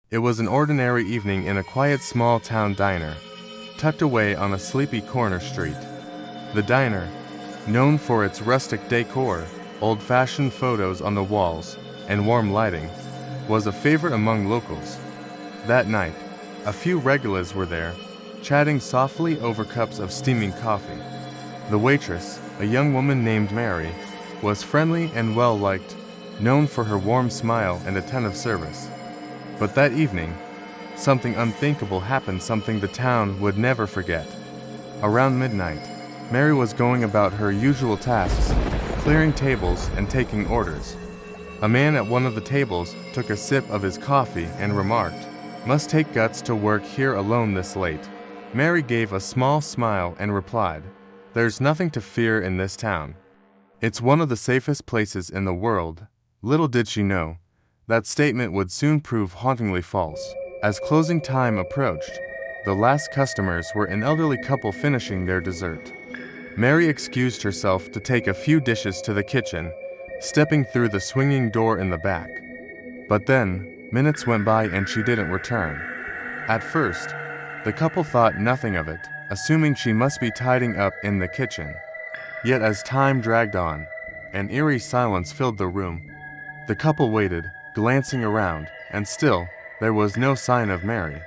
It was an ordinary evening in a quiet small-town diner, tucked away on a sleepy corner street. The diner, known for its rustic decor, old-fashioned photos on the walls, and warm lighting, was a favorite among locals. That night, a few regulars were there, chatting softly over cups of steaming coffee. The waitress, a young woman named Mary, was friendly and well-liked, known for her warm smile and attentive service. But that evening, something unthinkable happened, something the town would never forget. Around midnight, Mary was going about her usual tasks, clearing tables and taking orders. A man at one of the tables took a sip of his coffee and remarked, "Must take guts to work here alone this late." Mary gave a small smile and replied, "There's nothing to fear in this town. It's one of the safest places in the world." Little did she know, that statement would soon prove hauntingly false. As closing time approached, the last customers were an elderly couple finishing their dessert. Mary excused herself to take a few dishes to the kitchen, stepping through the swinging door in the back. But then, minutes went by and she didn't return. At first, the couple thought nothing of it, assuming she must be tidying up in the kitchen. Yet as time dragged on, an eerie silence filled the room. The couple waited, glancing around, and still, there was no sign of Mary.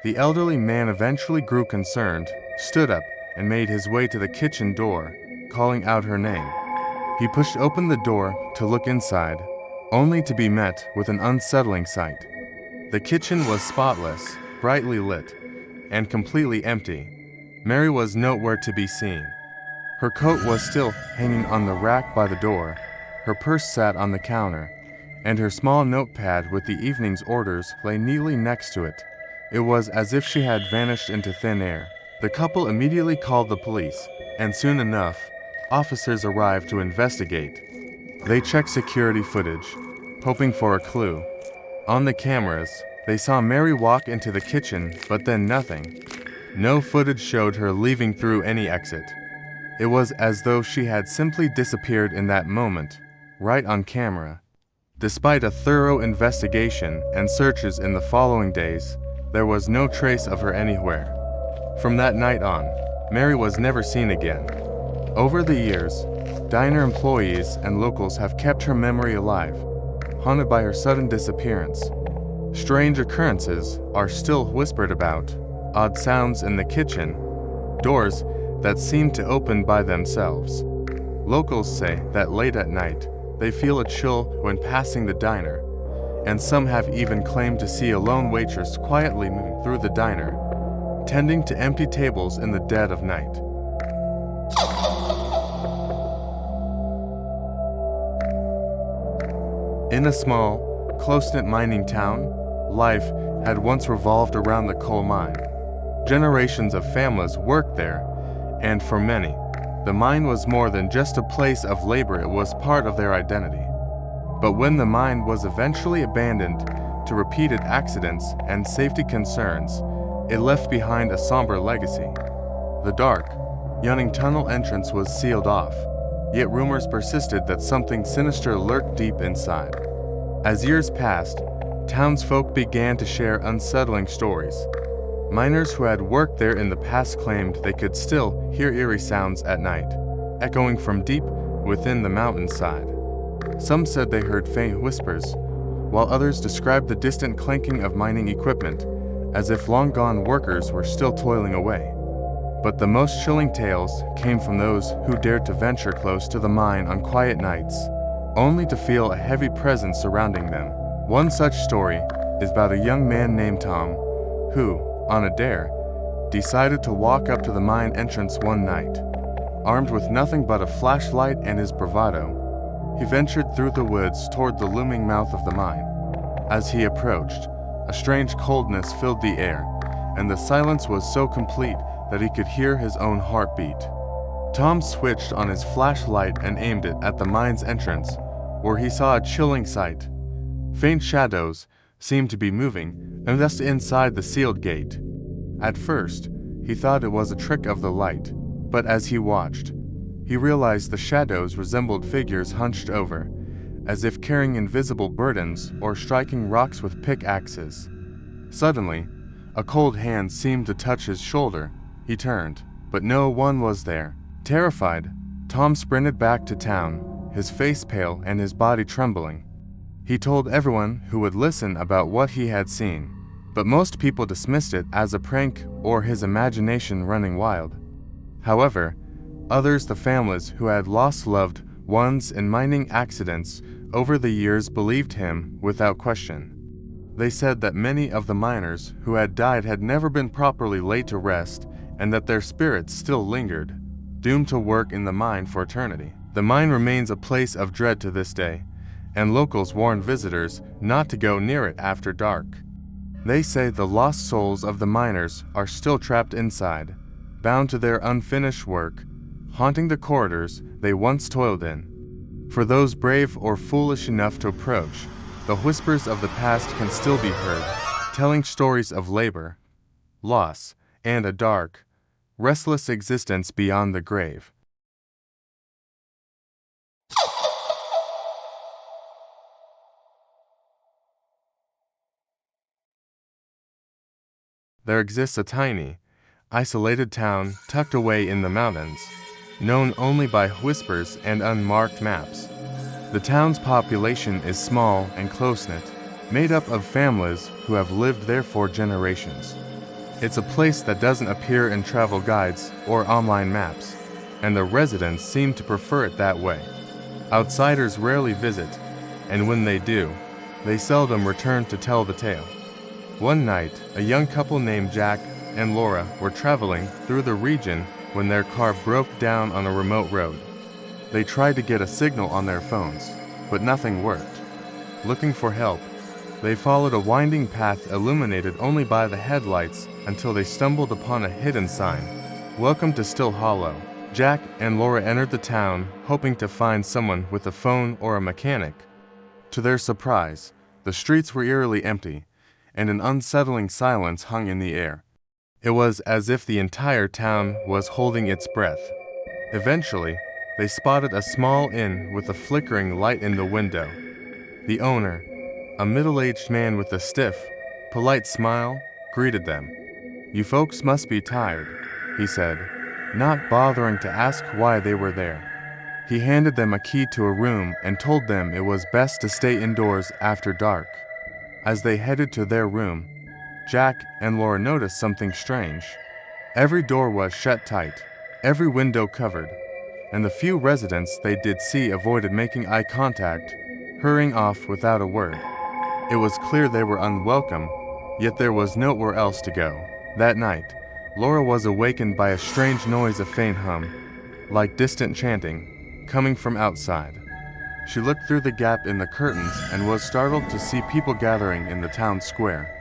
The elderly man eventually grew concerned, stood up, and made his way to the kitchen door, calling out her name. He pushed open the door to look inside, only to be met with an unsettling sight. The kitchen was spotless, brightly lit, and completely empty. Mary was nowhere to be seen. Her coat was still hanging on the rack by the door, her purse sat on the counter, and her small notepad with the evening's orders lay neatly next to it. It was as if she had vanished into thin air. The couple immediately called the police, and soon enough, officers arrived to investigate. They checked security footage, hoping for a clue. On the cameras, they saw Mary walk into the kitchen, but then nothing. No footage showed her leaving through any exit. It was as though she had simply disappeared in that moment, right on camera. Despite a thorough investigation and searches in the following days, there was no trace of her anywhere. From that night on, Mary was never seen again. Over the years, diner employees and locals have kept her memory alive, haunted by her sudden disappearance. Strange occurrences are still whispered about, odd sounds in the kitchen, doors that seem to open by themselves. Locals say that late at night, they feel a chill when passing the diner, and some have even claimed to see a lone waitress quietly moving through the diner, tending to empty tables in the dead of night. In a small, close-knit mining town, life had once revolved around the coal mine. Generations of families worked there, and for many, the mine was more than just a place of labor, it was part of their identity. But when the mine was eventually abandoned to repeated accidents and safety concerns, it left behind a somber legacy. The dark, yawning tunnel entrance was sealed off, yet rumors persisted that something sinister lurked deep inside. As years passed, townsfolk began to share unsettling stories. Miners who had worked there in the past claimed they could still hear eerie sounds at night, echoing from deep within the mountainside. Some said they heard faint whispers, while others described the distant clanking of mining equipment, as if long-gone workers were still toiling away. But the most chilling tales came from those who dared to venture close to the mine on quiet nights, only to feel a heavy presence surrounding them. One such story is about a young man named Tom, who, on a dare, decided to walk up to the mine entrance one night. Armed with nothing but a flashlight and his bravado, he ventured through the woods toward the looming mouth of the mine. As he approached, a strange coldness filled the air, and the silence was so complete that he could hear his own heartbeat. Tom switched on his flashlight and aimed it at the mine's entrance, where he saw a chilling sight. Faint shadows seemed to be moving just inside the sealed gate. At first, he thought it was a trick of the light, but as he watched, he realized the shadows resembled figures hunched over, as if carrying invisible burdens or striking rocks with pickaxes. Suddenly, a cold hand seemed to touch his shoulder. He turned, but no one was there. Terrified, Tom sprinted back to town, his face pale and his body trembling. He told everyone who would listen about what he had seen, but most people dismissed it as a prank or his imagination running wild. However, others, the families who had lost loved ones in mining accidents over the years, believed him without question. They said that many of the miners who had died had never been properly laid to rest and that their spirits still lingered, doomed to work in the mine for eternity. The mine remains a place of dread to this day, and locals warn visitors not to go near it after dark. They say the lost souls of the miners are still trapped inside, bound to their unfinished work, haunting the corridors they once toiled in. For those brave or foolish enough to approach, the whispers of the past can still be heard, telling stories of labor, loss, and a dark, restless existence beyond the grave. There exists a tiny, isolated town tucked away in the mountains, known only by whispers and unmarked maps. The town's population is small and close-knit, made up of families who have lived there for generations. It's a place that doesn't appear in travel guides or online maps, and the residents seem to prefer it that way. Outsiders rarely visit, and when they do, they seldom return to tell the tale. One night, a young couple named Jack and Laura were traveling through the region when their car broke down on a remote road. They tried to get a signal on their phones, but nothing worked. Looking for help, they followed a winding path illuminated only by the headlights until they stumbled upon a hidden sign, "Welcome to Still Hollow." Jack and Laura entered the town, hoping to find someone with a phone or a mechanic. To their surprise, the streets were eerily empty, and an unsettling silence hung in the air. It was as if the entire town was holding its breath. Eventually, they spotted a small inn with a flickering light in the window. The owner, a middle-aged man with a stiff, polite smile, greeted them. "You folks must be tired," he said, not bothering to ask why they were there. He handed them a key to a room and told them it was best to stay indoors after dark. As they headed to their room, Jack and Laura noticed something strange. Every door was shut tight, every window covered, and the few residents they did see avoided making eye contact, hurrying off without a word. It was clear they were unwelcome, yet there was nowhere else to go. That night, Laura was awakened by a strange noise, a faint hum, like distant chanting, coming from outside. She looked through the gap in the curtains and was startled to see people gathering in the town square.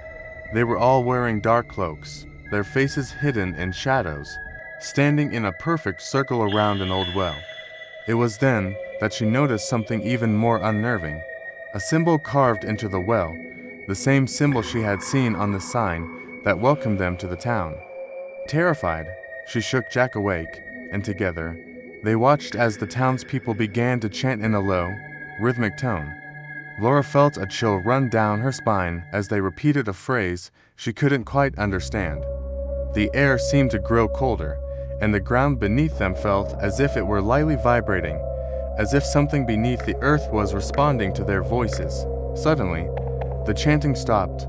They were all wearing dark cloaks, their faces hidden in shadows, standing in a perfect circle around an old well. It was then that she noticed something even more unnerving, a symbol carved into the well, the same symbol she had seen on the sign that welcomed them to the town. Terrified, she shook Jack awake, and together, they watched as the townspeople began to chant in a low, rhythmic tone. Laura felt a chill run down her spine as they repeated a phrase she couldn't quite understand. The air seemed to grow colder, and the ground beneath them felt as if it were lightly vibrating, as if something beneath the earth was responding to their voices. Suddenly, the chanting stopped,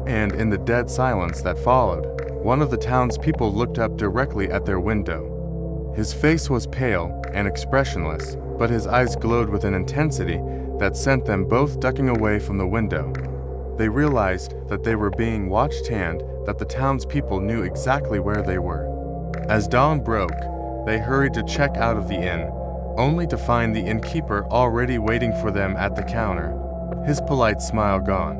and in the dead silence that followed, one of the townspeople looked up directly at their window. His face was pale and expressionless, but his eyes glowed with an intensity that sent them both ducking away from the window. They realized that they were being watched and that the townspeople knew exactly where they were. As dawn broke, they hurried to check out of the inn, only to find the innkeeper already waiting for them at the counter, his polite smile gone.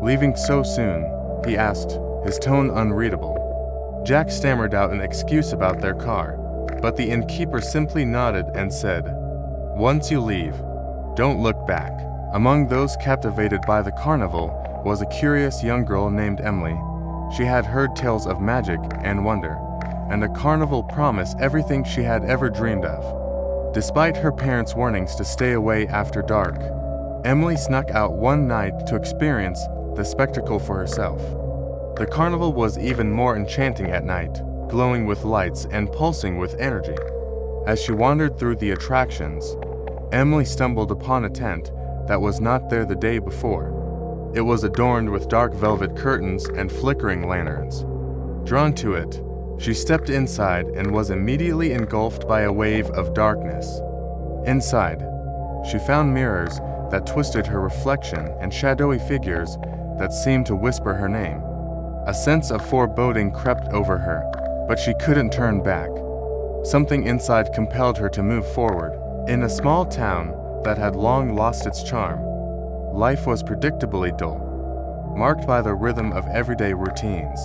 "Leaving so soon?" he asked, his tone unreadable. Jack stammered out an excuse about their car, but the innkeeper simply nodded and said, "Once you leave, don't look back." Among those captivated by the carnival was a curious young girl named Emily. She had heard tales of magic and wonder, and the carnival promised everything she had ever dreamed of. Despite her parents' warnings to stay away after dark, Emily snuck out one night to experience the spectacle for herself. The carnival was even more enchanting at night, glowing with lights and pulsing with energy. As she wandered through the attractions, Emily stumbled upon a tent that was not there the day before. It was adorned with dark velvet curtains and flickering lanterns. Drawn to it, she stepped inside and was immediately engulfed by a wave of darkness. Inside, she found mirrors that twisted her reflection and shadowy figures that seemed to whisper her name. A sense of foreboding crept over her, but she couldn't turn back. Something inside compelled her to move forward. In a small town that had long lost its charm, life was predictably dull, marked by the rhythm of everyday routines.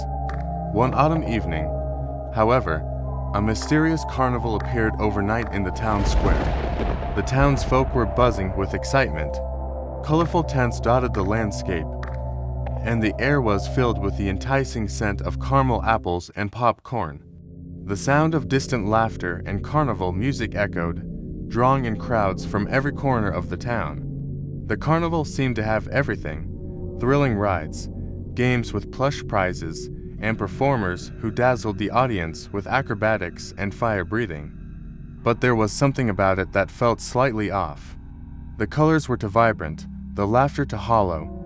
One autumn evening, however, a mysterious carnival appeared overnight in the town square. The townsfolk were buzzing with excitement. Colorful tents dotted the landscape, and the air was filled with the enticing scent of caramel apples and popcorn. The sound of distant laughter and carnival music echoed, drawing in crowds from every corner of the town. The carnival seemed to have everything: thrilling rides, games with plush prizes, and performers who dazzled the audience with acrobatics and fire-breathing. But there was something about it that felt slightly off. The colors were too vibrant, the laughter too hollow,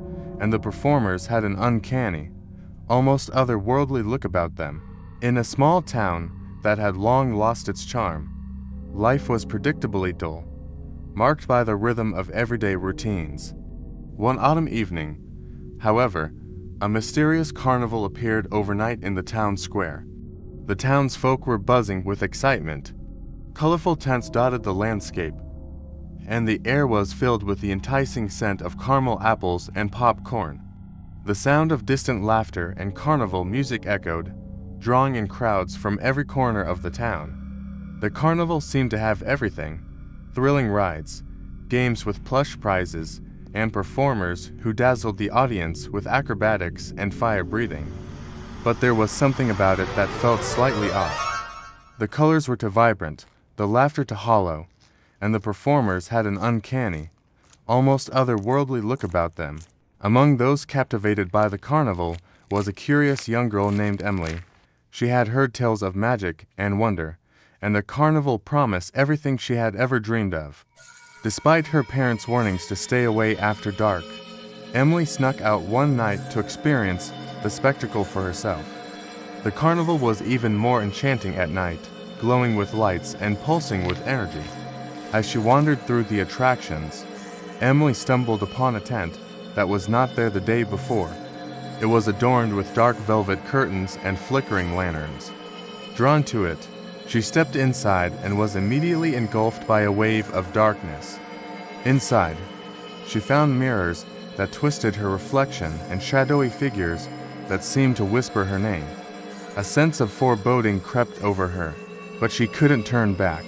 and the performers had an uncanny, almost otherworldly look about them. In a small town that had long lost its charm, life was predictably dull, marked by the rhythm of everyday routines. One autumn evening, however, a mysterious carnival appeared overnight in the town square. The townsfolk were buzzing with excitement. Colorful tents dotted the landscape, and the air was filled with the enticing scent of caramel apples and popcorn. The sound of distant laughter and carnival music echoed, drawing in crowds from every corner of the town. The carnival seemed to have everything: thrilling rides, games with plush prizes, and performers who dazzled the audience with acrobatics and fire-breathing. But there was something about it that felt slightly off. The colors were too vibrant, the laughter too hollow, and the performers had an uncanny, almost otherworldly look about them. Among those captivated by the carnival was a curious young girl named Emily. She had heard tales of magic and wonder, and the carnival promised everything she had ever dreamed of. Despite her parents' warnings to stay away after dark, Emily snuck out one night to experience the spectacle for herself. The carnival was even more enchanting at night, glowing with lights and pulsing with energy. As she wandered through the attractions, Emily stumbled upon a tent that was not there the day before. It was adorned with dark velvet curtains and flickering lanterns. Drawn to it, she stepped inside and was immediately engulfed by a wave of darkness. Inside, she found mirrors that twisted her reflection and shadowy figures that seemed to whisper her name. A sense of foreboding crept over her, but she couldn't turn back.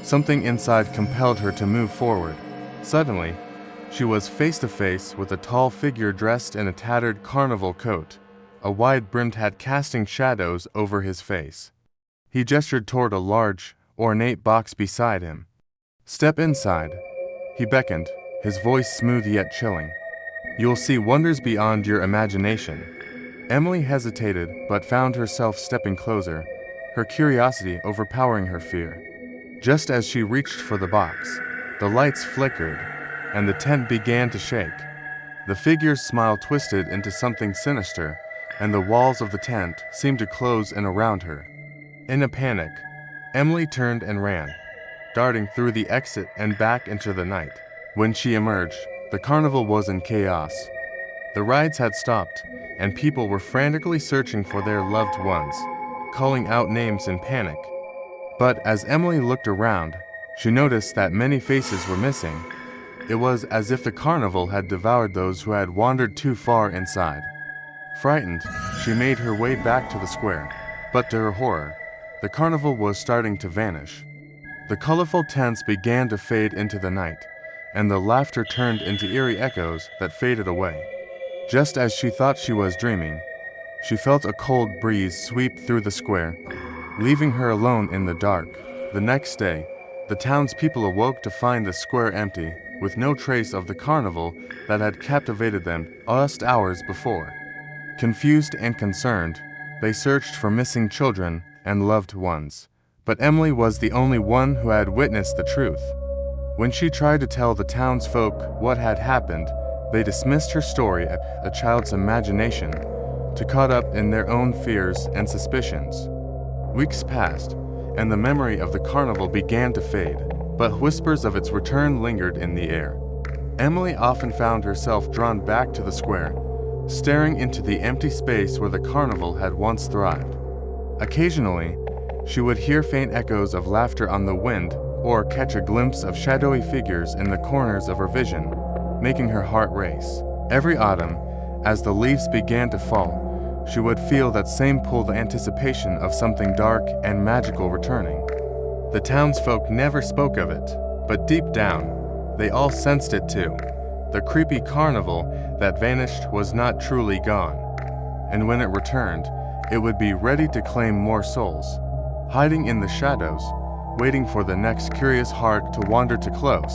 Something inside compelled her to move forward. Suddenly, she was face to face with a tall figure dressed in a tattered carnival coat, a wide-brimmed hat casting shadows over his face. He gestured toward a large, ornate box beside him. "Step inside," he beckoned, his voice smooth yet chilling. "You'll see wonders beyond your imagination." Emily hesitated but found herself stepping closer, her curiosity overpowering her fear. Just as she reached for the box, the lights flickered, and the tent began to shake. The figure's smile twisted into something sinister, and the walls of the tent seemed to close in around her. In a panic, Emily turned and ran, darting through the exit and back into the night. When she emerged, the carnival was in chaos. The rides had stopped, and people were frantically searching for their loved ones, calling out names in panic. But as Emily looked around, she noticed that many faces were missing. It was as if the carnival had devoured those who had wandered too far inside. Frightened, she made her way back to the square, but to her horror, the carnival was starting to vanish. The colorful tents began to fade into the night, and the laughter turned into eerie echoes that faded away. Just as she thought she was dreaming, she felt a cold breeze sweep through the square, leaving her alone in the dark. The next day, the townspeople awoke to find the square empty, with no trace of the carnival that had captivated them just hours before. Confused and concerned, they searched for missing children and loved ones. But Emily was the only one who had witnessed the truth. When she tried to tell the townsfolk what had happened, they dismissed her story as a child's imagination, too caught up in their own fears and suspicions. Weeks passed, and the memory of the carnival began to fade, but whispers of its return lingered in the air. Emily often found herself drawn back to the square, staring into the empty space where the carnival had once thrived. Occasionally, she would hear faint echoes of laughter on the wind or catch a glimpse of shadowy figures in the corners of her vision, making her heart race. Every autumn, as the leaves began to fall, she would feel that same pull, the anticipation of something dark and magical returning. The townsfolk never spoke of it, but deep down, they all sensed it too. The creepy carnival that vanished was not truly gone, and when it returned, it would be ready to claim more souls, hiding in the shadows, waiting for the next curious heart to wander too close.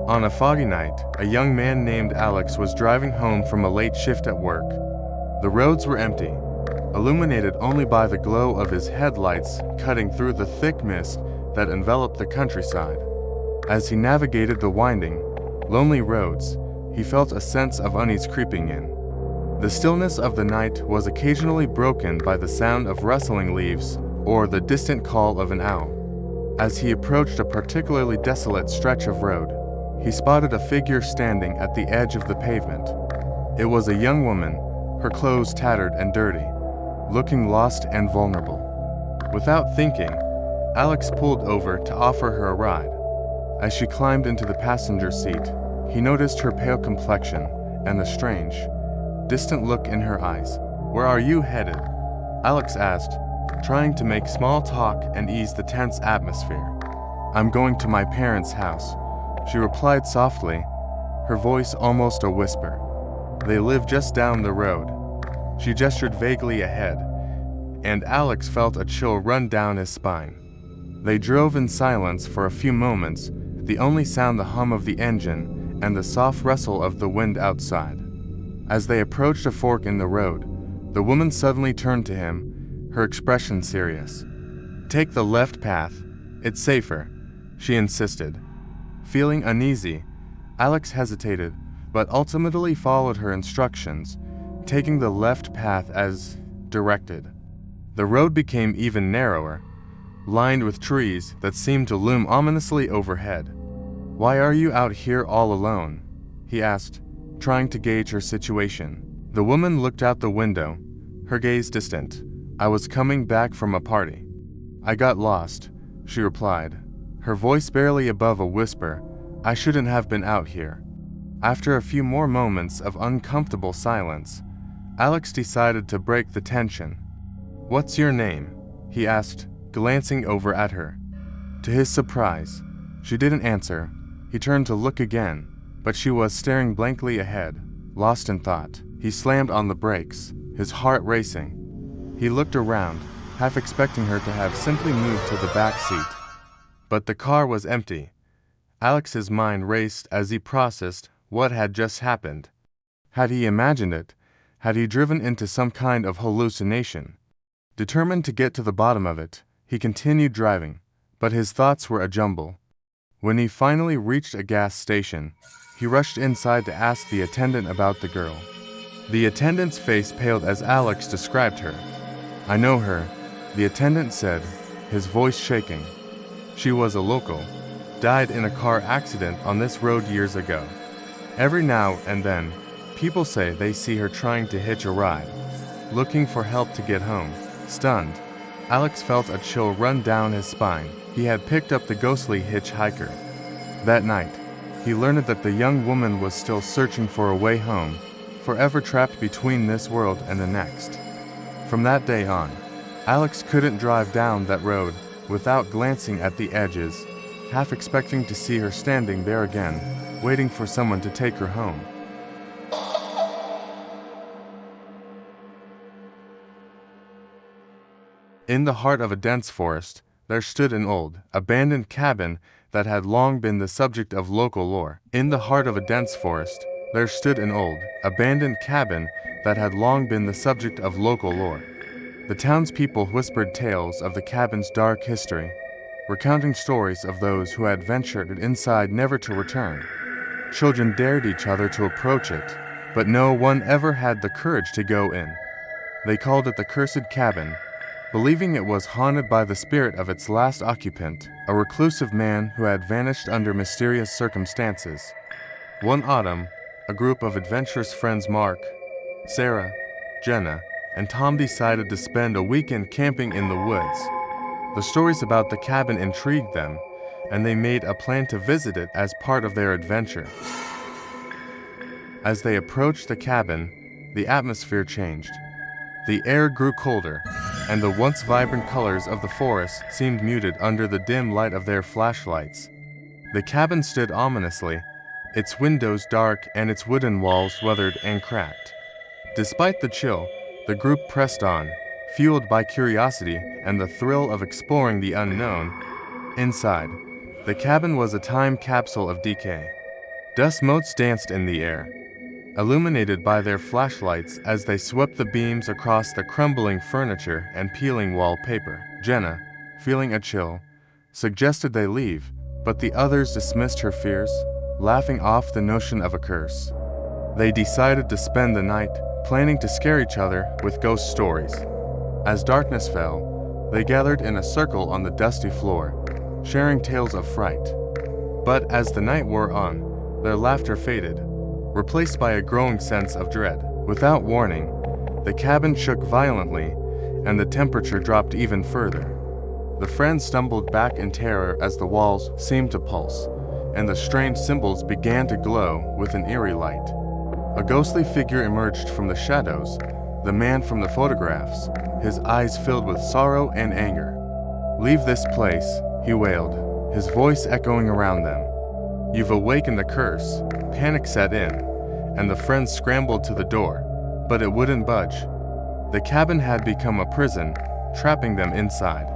On a foggy night, a young man named Alex was driving home from a late shift at work. The roads were empty, illuminated only by the glow of his headlights cutting through the thick mist that enveloped the countryside. As he navigated the winding, lonely roads, he felt a sense of unease creeping in. The stillness of the night was occasionally broken by the sound of rustling leaves or the distant call of an owl. As he approached a particularly desolate stretch of road, he spotted a figure standing at the edge of the pavement. It was a young woman, her clothes tattered and dirty, looking lost and vulnerable. Without thinking, Alex pulled over to offer her a ride. As she climbed into the passenger seat, he noticed her pale complexion and the strange, distant look in her eyes. "Where are you headed?" Alex asked, trying to make small talk and ease the tense atmosphere. "I'm going to my parents' house," she replied softly, her voice almost a whisper. "They live just down the road." She gestured vaguely ahead, and Alex felt a chill run down his spine. They drove in silence for a few moments, the only sound the hum of the engine and the soft rustle of the wind outside. As they approached a fork in the road, the woman suddenly turned to him, her expression serious. "Take the left path, it's safer," she insisted. Feeling uneasy, Alex hesitated, but ultimately followed her instructions, taking the left path as directed. The road became even narrower, lined with trees that seemed to loom ominously overhead. "Why are you out here all alone?" he asked, trying to gauge her situation. The woman looked out the window, her gaze distant. "I was coming back from a party. I got lost," she replied, her voice barely above a whisper. "I shouldn't have been out here." After a few more moments of uncomfortable silence, Alex decided to break the tension. "What's your name?" he asked, glancing over at her. To his surprise, she didn't answer. He turned to look again, but she was staring blankly ahead, lost in thought. He slammed on the brakes, his heart racing. He looked around, half expecting her to have simply moved to the back seat. But the car was empty. Alex's mind raced as he processed what had just happened. Had he imagined it? Had he driven into some kind of hallucination? Determined to get to the bottom of it, he continued driving, but his thoughts were a jumble. When he finally reached a gas station, he rushed inside to ask the attendant about the girl. The attendant's face paled as Alex described her. "I know her," the attendant said, his voice shaking. "She was a local. Died in a car accident on this road years ago. Every now and then, people say they see her trying to hitch a ride, looking for help to get home." Stunned, Alex felt a chill run down his spine. He had picked up the ghostly hitchhiker. That night, he learned that the young woman was still searching for a way home, forever trapped between this world and the next. From that day on, Alex couldn't drive down that road without glancing at the edges, half expecting to see her standing there again, waiting for someone to take her home. In the heart of a dense forest, there stood an old, abandoned cabin that had long been the subject of local lore. In the heart of a dense forest, there stood an old, abandoned cabin that had long been the subject of local lore. The townspeople whispered tales of the cabin's dark history, recounting stories of those who had ventured inside never to return. Children dared each other to approach it, but no one ever had the courage to go in. They called it the Cursed Cabin, believing it was haunted by the spirit of its last occupant, a reclusive man who had vanished under mysterious circumstances. One autumn, a group of adventurous friends Mark, Sarah, Jenna, and Tom decided to spend a weekend camping in the woods. The stories about the cabin intrigued them, and they made a plan to visit it as part of their adventure. As they approached the cabin, the atmosphere changed. The air grew colder, and the once vibrant colors of the forest seemed muted under the dim light of their flashlights. The cabin stood ominously, its windows dark and its wooden walls weathered and cracked. Despite the chill, the group pressed on, fueled by curiosity and the thrill of exploring the unknown. Inside, the cabin was a time capsule of decay. Dust motes danced in the air, illuminated by their flashlights as they swept the beams across the crumbling furniture and peeling wallpaper. Jenna, feeling a chill, suggested they leave, but the others dismissed her fears, laughing off the notion of a curse. They decided to spend the night, planning to scare each other with ghost stories. As darkness fell, they gathered in a circle on the dusty floor, sharing tales of fright. But as the night wore on, their laughter faded, replaced by a growing sense of dread. Without warning, the cabin shook violently, and the temperature dropped even further. The friends stumbled back in terror as the walls seemed to pulse, and the strange symbols began to glow with an eerie light. A ghostly figure emerged from the shadows, the man from the photographs, his eyes filled with sorrow and anger. "Leave this place," he wailed, his voice echoing around them. "You've awakened the curse." Panic set in, and the friends scrambled to the door, but it wouldn't budge. The cabin had become a prison, trapping them inside.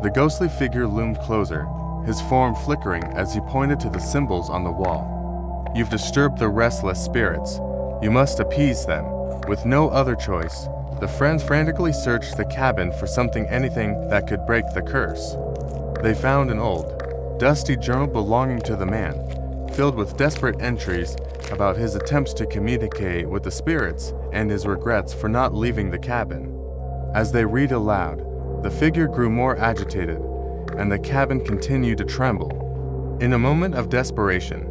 The ghostly figure loomed closer, his form flickering as he pointed to the symbols on the wall. "You've disturbed the restless spirits. You must appease them." With no other choice, the friends frantically searched the cabin for anything that could break the curse. They found an old, dusty journal belonging to the man, filled with desperate entries about his attempts to communicate with the spirits and his regrets for not leaving the cabin. As they read aloud, the figure grew more agitated, and the cabin continued to tremble. In a moment of desperation,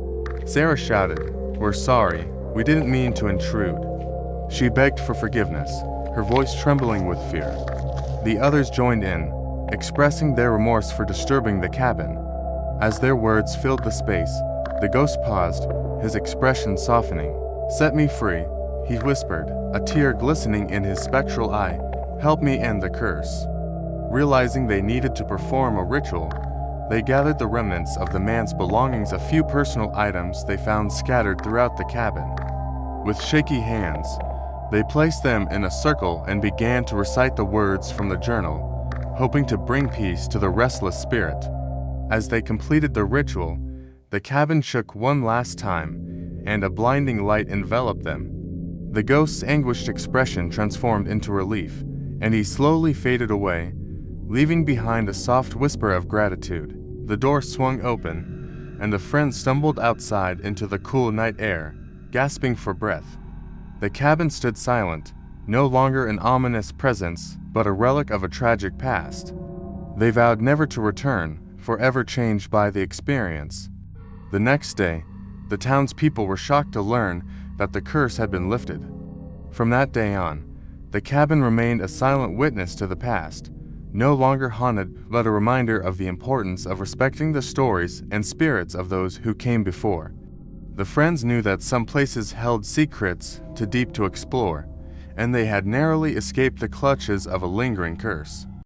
Sarah shouted, "We're sorry, we didn't mean to intrude." She begged for forgiveness, her voice trembling with fear. The others joined in, expressing their remorse for disturbing the cabin. As their words filled the space, the ghost paused, his expression softening. "Set me free," he whispered, a tear glistening in his spectral eye. "Help me end the curse." Realizing they needed to perform a ritual, they gathered the remnants of the man's belongings, a few personal items they found scattered throughout the cabin. With shaky hands, they placed them in a circle and began to recite the words from the journal, hoping to bring peace to the restless spirit. As they completed the ritual, the cabin shook one last time, and a blinding light enveloped them. The ghost's anguished expression transformed into relief, and he slowly faded away, leaving behind a soft whisper of gratitude. The door swung open, and the friends stumbled outside into the cool night air, gasping for breath. The cabin stood silent, no longer an ominous presence, but a relic of a tragic past. They vowed never to return, forever changed by the experience. The next day, the townspeople were shocked to learn that the curse had been lifted. From that day on, the cabin remained a silent witness to the past, no longer haunted but a reminder of the importance of respecting the stories and spirits of those who came before. The friends knew that some places held secrets too deep to explore, and they had narrowly escaped the clutches of a lingering curse.